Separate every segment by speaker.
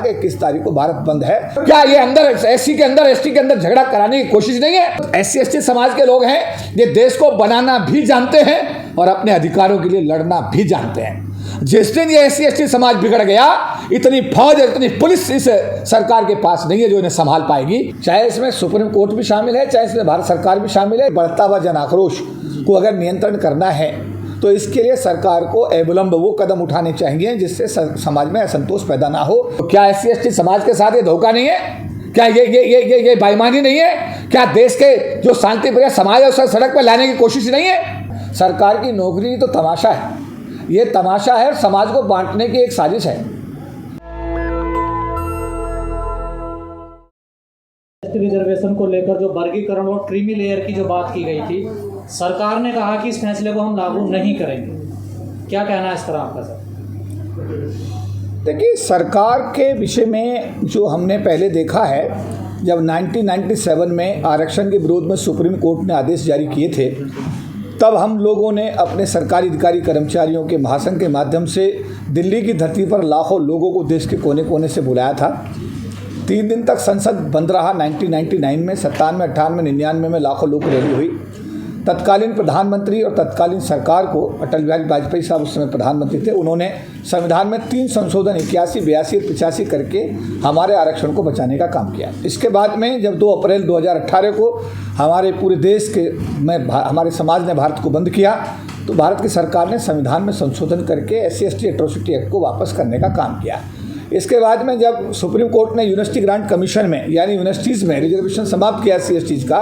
Speaker 1: 21 तारीख को भारत बंद है। क्या ये अंदर एससी के अंदर एसटी के अंदर झगड़ा कराने की कोशिश नहीं है? एससी एसटी समाज के लोग हैं, ये देश को बनाना भी जानते हैं और अपने अधिकारों के लिए लड़ना भी जानते हैं। जिस दिन ये एससी एसटी समाज बिगड़ गया, इतनी फौज इतनी पुलिस इस सरकार के पास नहीं है जो इन्हें संभाल पाएगी। चाहे इसमें सुप्रीम कोर्ट भी शामिल है, चाहे इसमें भारत सरकार भी शामिल है। बढ़ता हुआ जन आक्रोश को अगर नियंत्रण करना है तो इसके लिए सरकार को अविलंब वो कदम उठाने चाहिए जिससे समाज में असंतोष पैदा ना हो। तो क्या एससी एसटी समाज के साथ ये धोखा नहीं है? क्या ये बेईमानी नहीं है? क्या देश के जो शांति प्रिय समाज है उसे सड़क पर लाने की कोशिश नहीं है? सरकार की नौकरी तो तमाशा है, ये तमाशा है, समाज को बांटने की एक साजिश है।
Speaker 2: रिजर्वेशन को लेकर जो वर्गीकरण और क्रीमी लेयर की जो बात की गई थी, सरकार ने कहा कि इस फैसले को हम लागू नहीं करेंगे। क्या कहना है इस तरह आपका सर?
Speaker 1: देखिए, सरकार के विषय में जो हमने पहले देखा है, जब 1997 में आरक्षण के विरोध में सुप्रीम कोर्ट ने आदेश जारी किए थे, तब हम लोगों ने अपने सरकारी अधिकारी कर्मचारियों के महासंघ के माध्यम से दिल्ली की धरती पर लाखों लोगों को देश के कोने कोने से बुलाया था। 3 दिन तक संसद बंद रहा। 1999 में 97, 98, 99 में लाखों लोग रैली हुई। तत्कालीन प्रधानमंत्री और तत्कालीन सरकार को, अटल बिहारी वाजपेयी साहब उस समय प्रधानमंत्री थे, उन्होंने संविधान में 3 संशोधन 81, 82 और 85 करके हमारे आरक्षण को बचाने का काम किया। इसके बाद में जब 2 अप्रैल 2018 को हमारे पूरे देश के हमारे समाज ने भारत को बंद किया, तो भारत की सरकार ने संविधान में संशोधन करके SC/ST एट्रोसिटी एक्ट को वापस करने का काम किया। इसके बाद में जब सुप्रीम कोर्ट ने यूनिवर्सिटी ग्रांट कमीशन में, यानी यूनिवर्सिटीज़ में रिजर्वेशन समाप्त किया SC/ST का,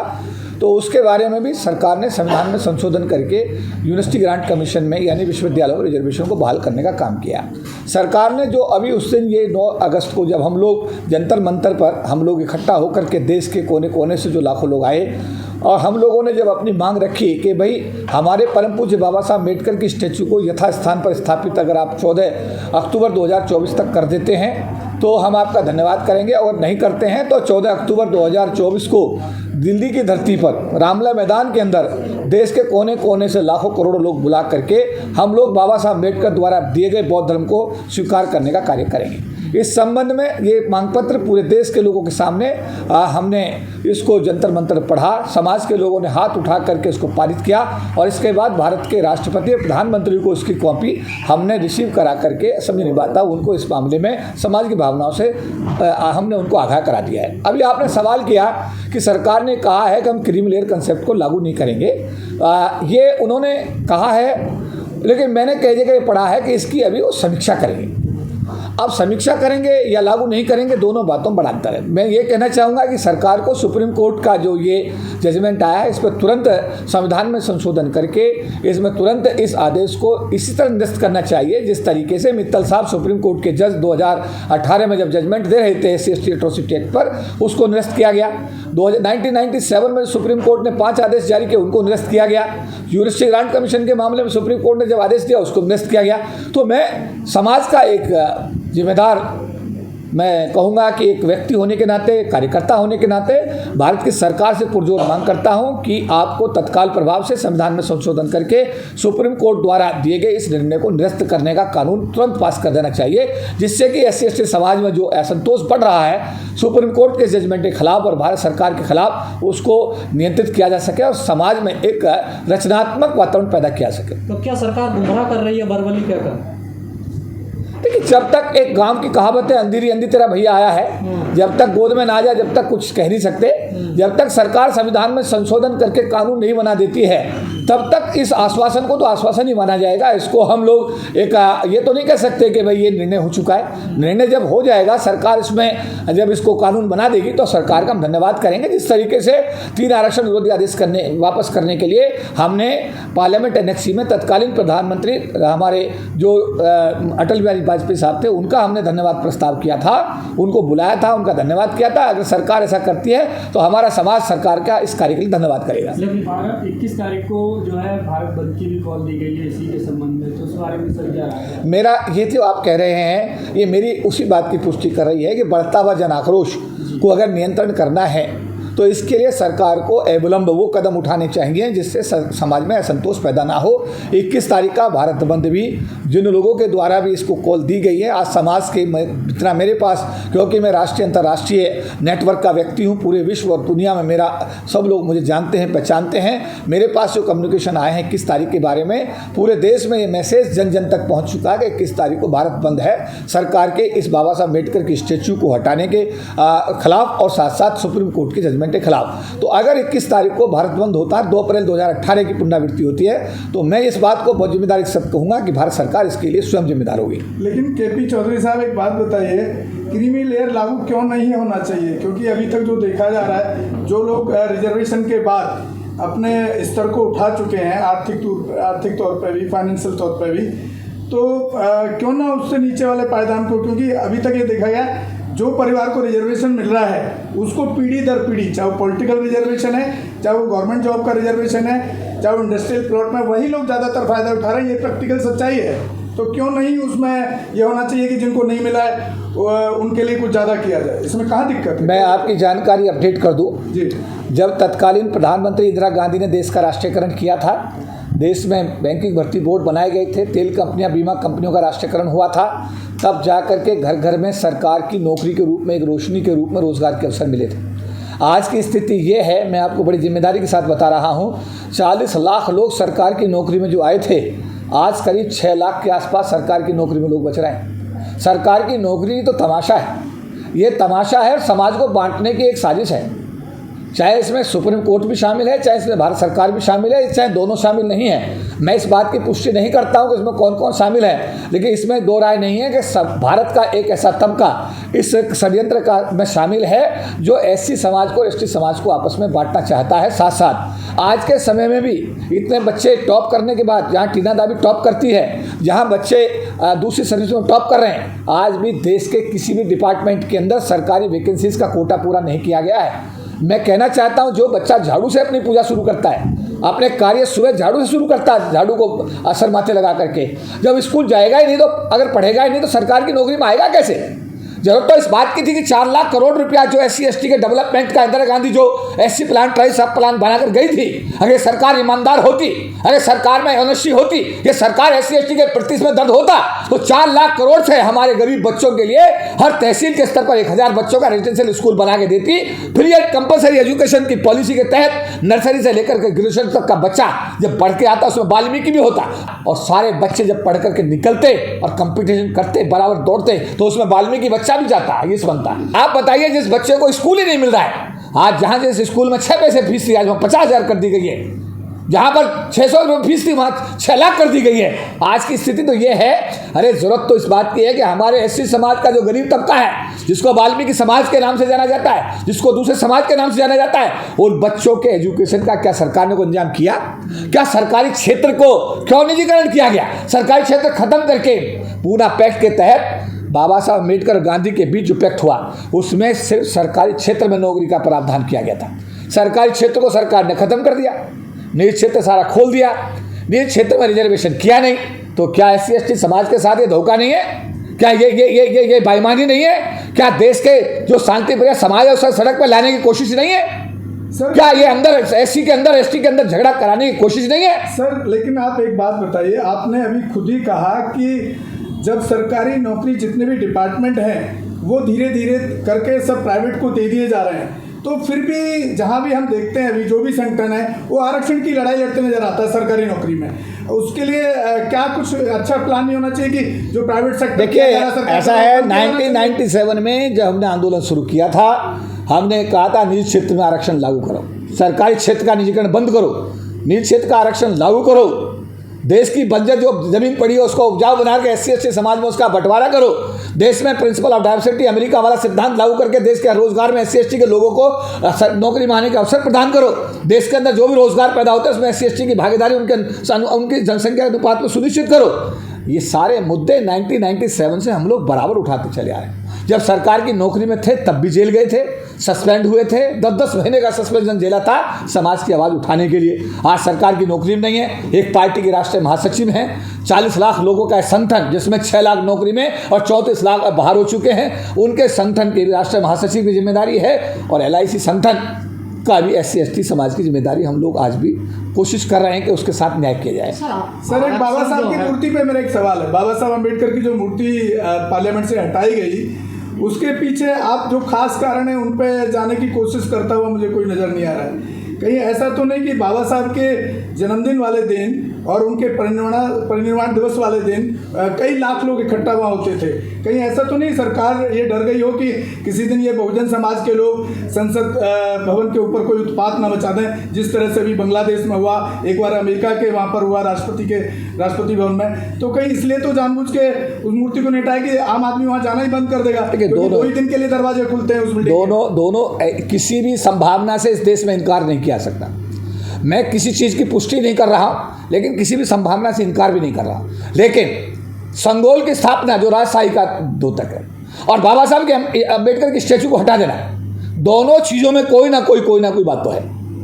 Speaker 1: तो उसके बारे में भी सरकार ने संविधान में संशोधन करके यूनिवर्सिटी ग्रांट कमीशन में, यानी विश्वविद्यालयों में रिजर्वेशन को बहाल करने का काम किया। सरकार ने जो अभी उस दिन, ये 9 अगस्त को जब हम लोग जंतर मंतर पर हम लोग इकट्ठा होकर के देश के कोने कोने से जो लाखों लोग आए और हम लोगों ने जब अपनी मांग रखी कि भाई हमारे परम पूज्य बाबा साहब अम्बेडकर की स्टैचू को यथास्थान पर स्थापित अगर आप 14 अक्टूबर 2024 तक कर देते हैं तो हम आपका धन्यवाद करेंगे, और नहीं करते हैं तो 14 अक्टूबर 2024 को दिल्ली की धरती पर रामलीला मैदान के अंदर देश के कोने कोने से लाखों करोड़ों लोग बुला करके हम लोग बाबा साहब अम्बेडकर द्वारा दिए गए बौद्ध धर्म को स्वीकार करने का कार्य करेंगे। इस संबंध में ये मांग पत्र पूरे देश के लोगों के सामने हमने इसको जंतर मंतर पढ़ा, समाज के लोगों ने हाथ उठा करके इसको पारित किया, और इसके बाद भारत के राष्ट्रपति और प्रधानमंत्री को इसकी कॉपी हमने रिसीव करा करके असेंबली में बांटा। उनको इस मामले में समाज की भावनाओं से हमने उनको आगाह करा दिया है। अभी आपने सवाल किया कि सरकार ने कहा है कि हम क्रीमी लेयर कंसेप्ट को लागू नहीं करेंगे, ये उन्होंने कहा है, लेकिन मैंने कई जगह पढ़ा है कि इसकी अभी वो समीक्षा करेंगे। अब समीक्षा करेंगे या लागू नहीं करेंगे, दोनों बातों में बड़ा अंतर है। मैं ये कहना चाहूँगा कि सरकार को सुप्रीम कोर्ट का जो ये जजमेंट आया है, इस पर तुरंत संविधान में संशोधन करके इसमें तुरंत इस आदेश को इसी तरह निरस्त करना चाहिए जिस तरीके से मित्तल साहब सुप्रीम कोर्ट के जज 2018 में जब जजमेंट दे रहे थे SC/ST एट्रोसिटी एक्ट पर, उसको निरस्त किया गया। 1997 में सुप्रीम कोर्ट ने 5 आदेश जारी किए, उनको निरस्त किया गया। यूनिवर्सिटी ग्रांट कमीशन के मामले में सुप्रीम कोर्ट ने जब आदेश दिया, उसको निरस्त किया गया। तो मैं समाज का एक जिम्मेदार, मैं कहूँगा कि एक व्यक्ति होने के नाते, कार्यकर्ता होने के नाते भारत की सरकार से पुरजोर मांग करता हूँ कि आपको तत्काल प्रभाव से संविधान में संशोधन करके सुप्रीम कोर्ट द्वारा दिए गए इस निर्णय को निरस्त करने का कानून तुरंत पास कर देना चाहिए, जिससे कि SC/ST समाज में जो असंतोष बढ़ रहा है सुप्रीम कोर्ट के जजमेंट के खिलाफ और भारत सरकार के खिलाफ, उसको नियंत्रित किया जा सके और समाज में एक रचनात्मक वातावरण पैदा किया सके।
Speaker 2: तो क्या सरकार गुमराह कर रही है, बरबली क्या कर?
Speaker 1: देखिए, जब तक एक गांव की कहावत है, अंधेरी अंधी तेरा भैया आया है, जब तक गोद में ना जाए जब तक कुछ कह नहीं सकते। जब तक सरकार संविधान में संशोधन करके कानून नहीं बना देती है, तब तक इस आश्वासन को तो आश्वासन ही माना जाएगा। इसको हम लोग एक ये तो नहीं कह सकते कि भाई ये निर्णय हो चुका है। निर्णय जब हो जाएगा, सरकार इसमें जब इसको कानून बना देगी, तो सरकार का हम धन्यवाद करेंगे। जिस तरीके से 3 आरक्षण विरोधी आदेश वापस करने के लिए हमने पार्लियामेंट एनेक्सी में तत्कालीन प्रधानमंत्री हमारे जो अटल बिहारी वाजपेयी साहब थे, उनका हमने धन्यवाद प्रस्ताव किया था, उनको बुलाया था, उनका धन्यवाद किया था। अगर सरकार ऐसा करती है तो हमारा समाज सरकार का इस कार्य के लिए धन्यवाद करेगा।
Speaker 3: लेकिन 21 तारीख को जो है भारत बंद की भी कॉल दी गई है इसी के संबंध में, तो उस बारे में सर क्या राय है?
Speaker 1: मेरा ये जो आप कह रहे हैं, ये मेरी उसी बात की पुष्टि कर रही है कि बढ़ता हुआ जन आक्रोश को अगर नियंत्रण करना है तो इसके लिए सरकार को अविलंब वो कदम उठाने चाहिए जिससे समाज में असंतोष पैदा ना हो। 21 तारीख का भारत बंद भी जिन लोगों के द्वारा भी इसको कॉल दी गई है, आज समाज के जितना मेरे पास, क्योंकि मैं राष्ट्रीय अंतर्राष्ट्रीय नेटवर्क का व्यक्ति हूँ, पूरे विश्व और दुनिया में मेरा सब लोग मुझे जानते हैं, पहचानते हैं, मेरे पास जो कम्युनिकेशन आए हैं 21 तारीख के बारे में, पूरे देश में ये मैसेज जन जन तक पहुँच चुका है कि 21 तारीख को भारत बंद है सरकार के इस बाबा साहब अम्बेडकर की स्टैच्यू को हटाने के खिलाफ और साथ साथ सुप्रीम कोर्ट के जजमेंट के खिलाफ। तो अगर 21 तारीख को भारत बंद होता है, 2 अप्रैल 2018 की पुनरावृत्ति होती है, तो मैं इस बात को बहुत जिम्मेदारी के साथ कहूँगा कि भारत सरकार इसके लिए स्वयं जिम्मेदार होगी।
Speaker 4: लेकिन केपी चौधरी साहब एक बात बताइए, क्रीमी लेयर लागू क्यों नहीं होना चाहिए? क्योंकि अभी तक जो देखा जा रहा है, जो लोग रिजर्वेशन के बाद अपने स्तर को उठा चुके हैं आर्थिक तौर पर भी, फाइनेंशियल तौर पर भी, तो क्यों ना उससे नीचे वाले पायदान को, क्योंकि अभी तक ये देखा गया जो परिवार को रिजर्वेशन मिल रहा है उसको पीढ़ी दर पीढ़ी, चाहे वो पॉलिटिकल रिजर्वेशन है, चाहे वो गवर्नमेंट जॉब का रिजर्वेशन है, चाहे वो इंडस्ट्रियल प्लॉट में, वही लोग ज़्यादातर फायदा उठा रहे हैं। ये प्रैक्टिकल सच्चाई है। तो क्यों नहीं उसमें ये होना चाहिए कि जिनको नहीं मिला है उनके लिए कुछ ज़्यादा किया जाए? इसमें कहाँ दिक्कत है?
Speaker 1: मैं आपकी जानकारी अपडेट कर दूँ
Speaker 4: जी।
Speaker 1: जब तत्कालीन प्रधानमंत्री इंदिरा गांधी ने देश का राष्ट्रीयकरण किया था, देश में बैंकिंग भर्ती बोर्ड बनाए गए थे, तेल कंपनियां, बीमा कंपनियों का राष्ट्रीयकरण हुआ था, तब जा कर के घर घर में सरकार की नौकरी के रूप में, एक रोशनी के रूप में रोजगार के अवसर मिले थे। आज की स्थिति ये है, मैं आपको बड़ी जिम्मेदारी के साथ बता रहा हूँ, 40 लाख लोग सरकार की नौकरी में जो आए थे, आज करीब 6 लाख के आसपास सरकार की नौकरी में लोग बच रहे हैं। सरकार की नौकरी तो तमाशा है, ये तमाशा है और समाज को बांटने की एक साजिश है। चाहे इसमें सुप्रीम कोर्ट भी शामिल है, चाहे इसमें भारत सरकार भी शामिल है, चाहे दोनों शामिल नहीं है। मैं इस बात की पुष्टि नहीं करता हूं कि इसमें कौन कौन शामिल है, लेकिन इसमें दो राय नहीं है कि भारत का एक ऐसा तबका इस षड्यंत्र का में शामिल है जो एससी समाज को, एसटी समाज को आपस में बांटना चाहता है। साथ साथ आज के समय में भी इतने बच्चे टॉप करने के बाद, जहाँ टीना दाबी टॉप करती है, जहाँ बच्चे दूसरी सर्विस में टॉप कर रहे हैं, आज भी देश के किसी भी डिपार्टमेंट के अंदर सरकारी वैकेंसीज का कोटा पूरा नहीं किया गया है। मैं कहना चाहता हूं, जो बच्चा झाड़ू से अपनी पूजा शुरू करता है, अपने कार्य सुबह झाड़ू से शुरू करता है, झाड़ू को असर माथे लगा करके, जब स्कूल जाएगा ही नहीं, तो अगर पढ़ेगा ही नहीं, तो सरकार की नौकरी में आएगा कैसे? जरूरत तो इस बात की थी कि 4 लाख करोड़ रुपया जो SC ST के डेवलपमेंट का इंदिरा गांधी जो SC प्लान, ट्राई सब प्लान बनाकर गई थी, अगर सरकार ईमानदार होती, अगर सरकार में ऑनेस्टी होती, ये सरकार SC ST के प्रति इसमें दर्द होता, तो 4 लाख करोड़ से हमारे गरीब बच्चों के लिए हर तहसील के स्तर पर 1000 बच्चों का रेजिडेंशियल स्कूल बना के देती। फ्री एंड कंपलसरी एजुकेशन की पॉलिसी के तहत नर्सरी से लेकर के ग्रेजुएशन तक का बच्चा जब पढ़ के आता, उसमें वाल्मीकि भी होता, और सारे बच्चे जब पढ़ करके निकलते और कंपटीशन करते, बराबर दौड़ते, तो उसमें वाल्मीकि बच्चा भी जाता है, ये बनता है। आप बताइए, जिस बच्चे को स्कूल ही नहीं मिल रहा है, आज जहां जिस स्कूल में 6 पैसे फीस थी, आज वहां 50,000 कर दी गई है, जहां पर 600 रुपये फीस थी वहां 6 लाख कर दी गई है। आज की स्थिति तो ये है। अरे जरूरत तो इस बात की है कि हमारे SC समाज का जो गरीब तबका है, जिसको वाल्मीकि समाज के नाम से जाना जाता है, जिसको दूसरे समाज के नाम से जाना जाता है, उन बच्चों के एजुकेशन का क्या सरकार ने कोई इंतजाम किया? क्या सरकारी क्षेत्र को क्यों निजीकरण किया गया? सरकारी क्षेत्र खत्म करके पूरा पैक्ट के तहत बाबा साहब अम्बेडकर गांधी के बीच जो पैक्ट हुआ, उसमें सिर्फ सरकारी क्षेत्र में नौकरी का प्रावधान किया गया था। सरकारी क्षेत्र को सरकार ने खत्म कर दिया, निजी क्षेत्र सारा खोल दिया, निजी क्षेत्र में रिजर्वेशन किया नहीं। तो क्या SC ST समाज के साथ ये धोखा नहीं है? क्या ये बेईमानी नहीं है? क्या देश के जो शांति प्रिय समाज है उसे सड़क पर लाने की कोशिश नहीं है?
Speaker 4: सर,
Speaker 1: क्या ये अंदर SC के अंदर ST के अंदर झगड़ा कराने की कोशिश नहीं है?
Speaker 4: सर, लेकिन आप एक बात बताइए, आपने अभी खुद ही कहा कि जब सरकारी नौकरी जितने भी डिपार्टमेंट हैं वो धीरे धीरे करके सब प्राइवेट को दे दिए जा रहे हैं, तो फिर भी जहाँ भी हम देखते हैं, अभी जो भी संगठन है वो आरक्षण की लड़ाई लड़ते नजर आता है सरकारी नौकरी में। उसके लिए क्या कुछ अच्छा प्लान नहीं होना चाहिए कि जो प्राइवेट सेक्टर?
Speaker 1: देखिए, ऐसा है, 1997 में जब हमने आंदोलन शुरू किया था, हमने कहा था निजी क्षेत्र में आरक्षण लागू करो, सरकारी क्षेत्र का निजीकरण बंद करो, निजी क्षेत्र का आरक्षण लागू करो, देश की बंजर जो जमीन पड़ी है उसको उपजाऊ बना के SC ST समाज में उसका बंटवारा करो, देश में प्रिंसिपल ऑफ डाइवर्सिटी अमेरिका वाला सिद्धांत लागू करके देश के रोजगार में SC ST के लोगों को नौकरी में आने के अवसर प्रदान करो, देश के अंदर जो भी रोजगार पैदा होता है उसमें SC ST की भागीदारी उनकी जनसंख्या के अनुपात में सुनिश्चित करो। ये सारे मुद्दे 1997 से हम लोग बराबर उठाते चले आ रहे हैं। जब सरकार की नौकरी में थे तब भी जेल गए थे, सस्पेंड हुए थे, 10-10 महीने का सस्पेंशन झेला था समाज की आवाज़ उठाने के लिए। आज सरकार की नौकरी में नहीं है, एक पार्टी के राष्ट्रीय महासचिव हैं, 40 लाख लोगों का संगठन जिसमें 6 लाख नौकरी में और 34 लाख बाहर हो चुके हैं, उनके संगठन के राष्ट्रीय महासचिव की जिम्मेदारी है। और LIC संगठन का भी SC/ST समाज की जिम्मेदारी हम लोग आज भी कोशिश कर रहे हैं कि उसके साथ न्याय किया जाए।
Speaker 4: सर, एक बाबा साहब की मूर्ति पे मेरा एक सवाल है। बाबा साहब अम्बेडकर की जो मूर्ति पार्लियामेंट से हटाई गई, उसके पीछे आप जो खास कारण है उन पे जाने की कोशिश करता हुआ मुझे कोई नज़र नहीं आ रहा है। कहीं ऐसा तो नहीं कि बाबा साहब के जन्मदिन वाले दिन और उनके परिनिर्वाण दिवस वाले दिन कई लाख लोग इकट्ठा वहाँ होते थे? कहीं ऐसा तो नहीं सरकार ये डर गई हो कि किसी दिन ये बहुजन समाज के लोग संसद भवन के ऊपर कोई उत्पात न मचा दें, जिस तरह से अभी बांग्लादेश में हुआ, एक बार अमेरिका के वहाँ पर हुआ राष्ट्रपति भवन में? तो कहीं इसलिए तो जानबूझ के उस मूर्ति को निटाया कि आम आदमी वहाँ जाना ही बंद कर देगा, क्योंकि 2 ही दिन के लिए दरवाजे खुलते हैं उस बिल्डिंग के।
Speaker 1: दोनों किसी भी संभावना से इस देश में इनकार नहीं किया सकता। मैं किसी चीज़ की पुष्टि नहीं कर रहा, लेकिन किसी भी संभावना से इनकार भी नहीं कर रहा। लेकिन संगोल की स्थापना जो राजशाही का द्योतक है और बाबा साहब के अम्बेडकर की स्टैचू को हटा देना, दोनों चीज़ों में कोई ना कोई बात तो है,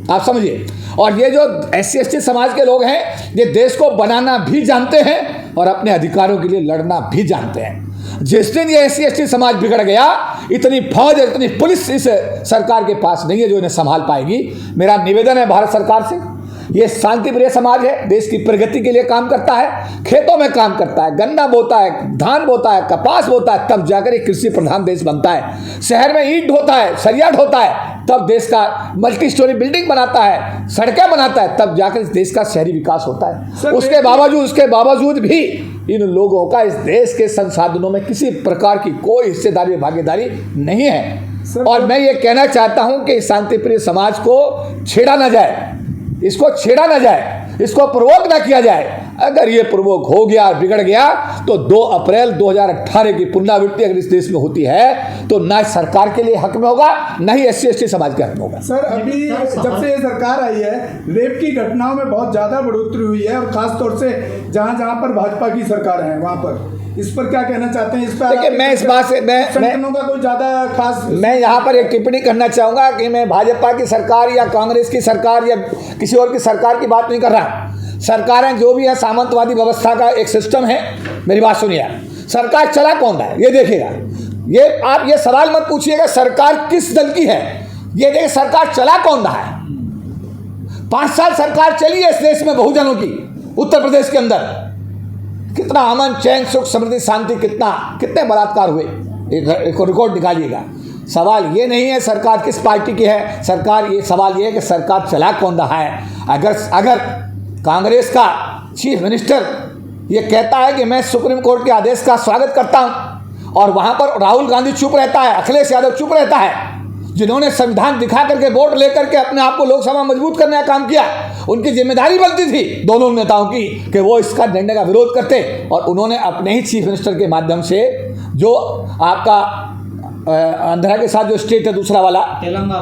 Speaker 1: आप समझिए। और ये जो SC/ST समाज के लोग हैं, ये देश को बनाना भी जानते हैं और अपने अधिकारों के लिए लड़ना भी जानते हैं। जिस दिन ये SC/ST समाज बिगड़ गया, इतनी फौज, इतनी पुलिस इस सरकार के पास नहीं है जो इन्हें संभाल पाएगी। मेरा निवेदन है भारत सरकार से, ये शांति प्रिय समाज है, देश की प्रगति के लिए काम करता है, खेतों में काम करता है, गन्ना बोता है, धान बोता है, कपास बोता है, तब जाकर एक कृषि प्रधान देश बनता है। शहर में ईंट ढोता है, सरिया ढोता है, तब देश का मल्टी स्टोरी बिल्डिंग बनाता है, सड़कें बनाता है, तब जाकर इस देश का शहरी विकास होता है। उसके बावजूद भी इन लोगों का इस देश के संसाधनों में किसी प्रकार की कोई हिस्सेदारी भागीदारी नहीं है। और मैं ये कहना चाहता हूं कि शांति प्रिय समाज को छेड़ा ना जाए, इसको छेड़ा ना जाए, इसको प्रवोक ना किया जाए। अगर ये प्रवोक हो गया, बिगड़ गया, तो 2 अप्रैल 2018 की पुनरावृत्ति अगर इस देश में होती है तो ना सरकार के लिए हक में होगा, ना ही SC/ST समाज के हक में होगा।
Speaker 4: सर, अभी जब से ये सरकार आई है, रेप की घटनाओं में बहुत ज़्यादा बढ़ोतरी हुई है, और खास तौर से जहाँ पर भाजपा की सरकार है वहाँ पर। इस पर क्या कहना चाहते हैं? इस पर
Speaker 1: देखिए, मैं इस बात से
Speaker 4: संगठनों का कोई ज़्यादा खास,
Speaker 1: मैं यहाँ पर एक टिप्पणी करना चाहूँगा कि मैं भाजपा की सरकार या कांग्रेस की सरकार या किसी और की सरकार की बात नहीं कर रहा। सरकारें जो भी है, सामंतवादी व्यवस्था का एक सिस्टम है। मेरी बात सुनिए, सरकार चला कौन रहा है ये देखिएगा। ये आप ये सवाल मत पूछिएगा सरकार किस दल की है, ये देखिए सरकार चला कौन रहा है। 5 साल सरकार चली है इस देश में बहुजनों की। उत्तर प्रदेश के अंदर कितना अमन, चैन, सुख, समृद्धि, शांति, कितने बलात्कार हुए, एक रिकॉर्ड निकालिएगा। सवाल ये नहीं है सरकार किस पार्टी की है, सवाल ये है कि सरकार चला कौन रहा है। अगर कांग्रेस का चीफ मिनिस्टर ये कहता है कि मैं सुप्रीम कोर्ट के आदेश का स्वागत करता हूं, और वहां पर राहुल गांधी चुप रहता है, अखिलेश यादव चुप रहता है, जिन्होंने संविधान दिखा करके वोट लेकर के अपने आप को लोकसभा मजबूत करने का काम किया, उनकी जिम्मेदारी बनती थी दोनों नेताओं की कि वो इसका निर्णय का विरोध करते, और उन्होंने अपने ही चीफ मिनिस्टर के माध्यम से, जो आपका आंध्रा के साथ जो स्टेट है दूसरा वाला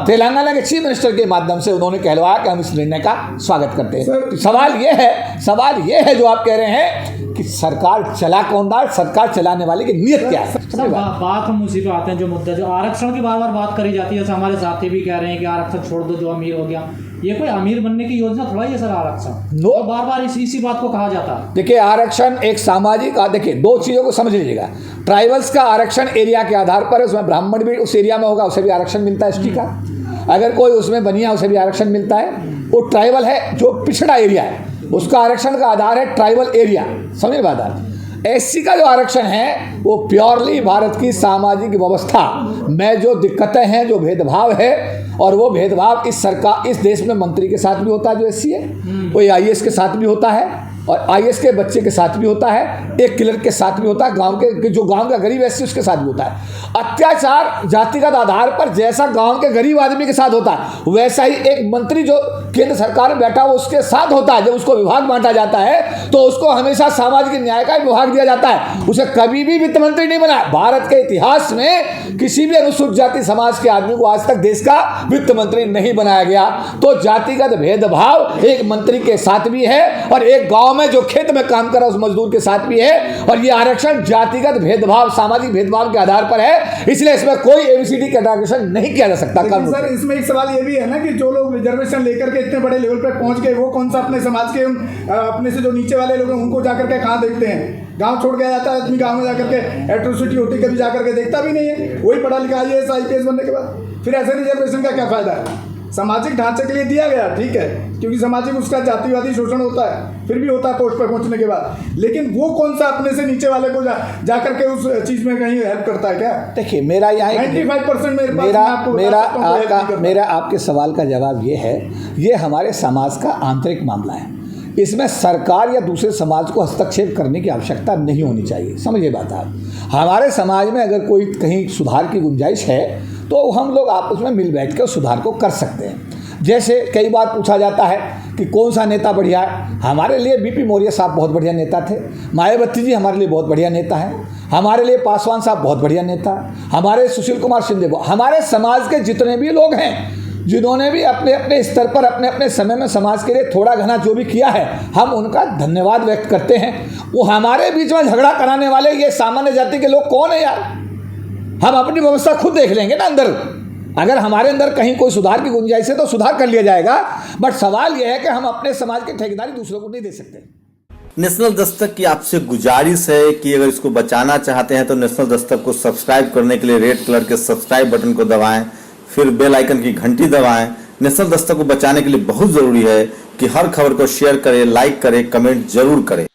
Speaker 1: तेलंगाना के चीफ मिनिस्टर के माध्यम से उन्होंने कहलवाया कि हम इस निर्णय का स्वागत करते हैं। सवाल ये है जो आप कह रहे हैं कि सरकार चला कौन रहा, सरकार चलाने वाले की नीयत क्या है।
Speaker 2: बात हम उसी पे आते हैं, जो मुद्दा जो आरक्षण की बार बार बात करी जाती है, जैसे हमारे साथी भी कह रहे हैं कि आरक्षण छोड़ दो, जो अमीर हो गया। ये कोई अमीर बनने की योजना थोड़ा ही है सर आरक्षण। तो बार बार इसी बात को कहा जाता है।
Speaker 1: देखिए, आरक्षण एक सामाजिक, देखिए 2 चीज़ों को समझ लीजिएगा। ट्राइबल्स का आरक्षण एरिया के आधार पर है, उसमें ब्राह्मण भी उस एरिया में होगा, उसे भी आरक्षण मिलता है ST का। अगर कोई उसमें बनिया, उसे भी आरक्षण मिलता है। वो ट्राइबल है जो पिछड़ा एरिया है, उसका आरक्षण का आधार है ट्राइबल एरिया। समझ बात है। SC का जो आरक्षण है वो प्योरली भारत की सामाजिक व्यवस्था में जो दिक्कतें हैं, जो भेदभाव है, और वो भेदभाव इस देश में मंत्री के साथ भी होता है जो SC है, वो IAS के साथ भी होता है, और IAS के बच्चे के साथ भी होता है, एक क्लर्क के साथ भी होता है, जो गांव का गरीब SC उसके साथ भी होता है। अत्याचार जातिगत आधार पर जैसा गांव के गरीब आदमी के साथ होता है, वैसा ही एक मंत्री जो केंद्र सरकार में बैठा हो उसके साथ होता है। जब उसको विभाग बांटा जाता है तो उसको हमेशा सामाजिक न्याय का विभाग दिया जाता है, उसे कभी भी वित्त मंत्री नहीं बनाया। भारत के इतिहास में किसी भी अनुसूचित जाति समाज के आदमी को आज तक देश का वित्त मंत्री नहीं बनाया गया। तो जातिगत भेदभाव एक मंत्री के साथ भी है, और एक गाँव में जो खेत में काम कर रहा है उस मजदूर के साथ भी है। और ये आरक्षण जातिगत भेदभाव, सामाजिक भेदभाव के आधार पर है, इसलिए इसमें कोई ABCD कैटेगराइजेशन नहीं किया जा सकता।
Speaker 4: सर, इसमें एक सवाल ये भी है ना कि जो लोग रिजर्वेशन लेकर के इतने बड़े लेवल पे पहुंच गए, वो कौन सा अपने समाज के अपने से जो नीचे वाले लोग हैं उनको जाकर के कहाँ देखते हैं? गांव छोड़ के जाता है आदमी, गांव में जाकर के एट्रोसिटी होती कभी जाकर के देखता भी नहीं है। वही पढ़ा लिखा IAS IPS बनने के बाद फिर ऐसे रिजर्वेशन का क्या फायदा है? सामाजिक ढांचे के लिए दिया गया, ठीक है, क्योंकि सामाजिक उसका जातिवादी शोषण होता है, फिर भी होता है पोस्ट पर पहुंचने के बाद। लेकिन वो कौन सा अपने से नीचे वाले को जा करके उस चीज में कहीं हेल्प करता है क्या?
Speaker 1: देखिए, मेरा यहाँ
Speaker 4: 95%
Speaker 1: मेरा आपके सवाल का जवाब ये है, ये हमारे समाज का आंतरिक मामला है। इसमें सरकार या दूसरे समाज को हस्तक्षेप करने की आवश्यकता नहीं होनी चाहिए। समझिए बात आप, हमारे समाज में अगर कोई कहीं सुधार की गुंजाइश है तो हम लोग आपस में मिल बैठ कर सुधार को कर सकते हैं। जैसे कई बार पूछा जाता है कि कौन सा नेता बढ़िया है, हमारे लिए बीपी मौर्य साहब बहुत बढ़िया नेता थे, मायावती जी हमारे लिए बहुत बढ़िया नेता हैं, हमारे लिए पासवान साहब बहुत बढ़िया नेता, हमारे सुशील कुमार शिंदे, हमारे समाज के जितने भी लोग हैं जिन्होंने भी अपने अपने स्तर पर अपने अपने समय में समाज के लिए थोड़ा घना जो भी किया है, हम उनका धन्यवाद व्यक्त करते हैं। वो हमारे बीच में झगड़ा कराने वाले ये सामान्य जाति के लोग कौन है यार? हम अपनी व्यवस्था खुद देख लेंगे ना अंदर। अगर हमारे अंदर कहीं कोई सुधार की गुंजाइश है तो सुधार कर लिया जाएगा, बट सवाल यह है कि हम अपने समाज की ठेकेदारी दूसरों को नहीं दे सकते।
Speaker 5: नेशनल दस्तक की आपसे गुजारिश है कि अगर इसको बचाना चाहते हैं तो नेशनल दस्तक को सब्सक्राइब करने के लिए रेड कलर के सब्सक्राइब बटन को दबाएं, फिर बेल आइकन की घंटी दबाएं। नेशनल दस्तक को बचाने के लिए बहुत जरूरी है कि हर खबर को शेयर करें, लाइक करें, कमेंट जरूर करें।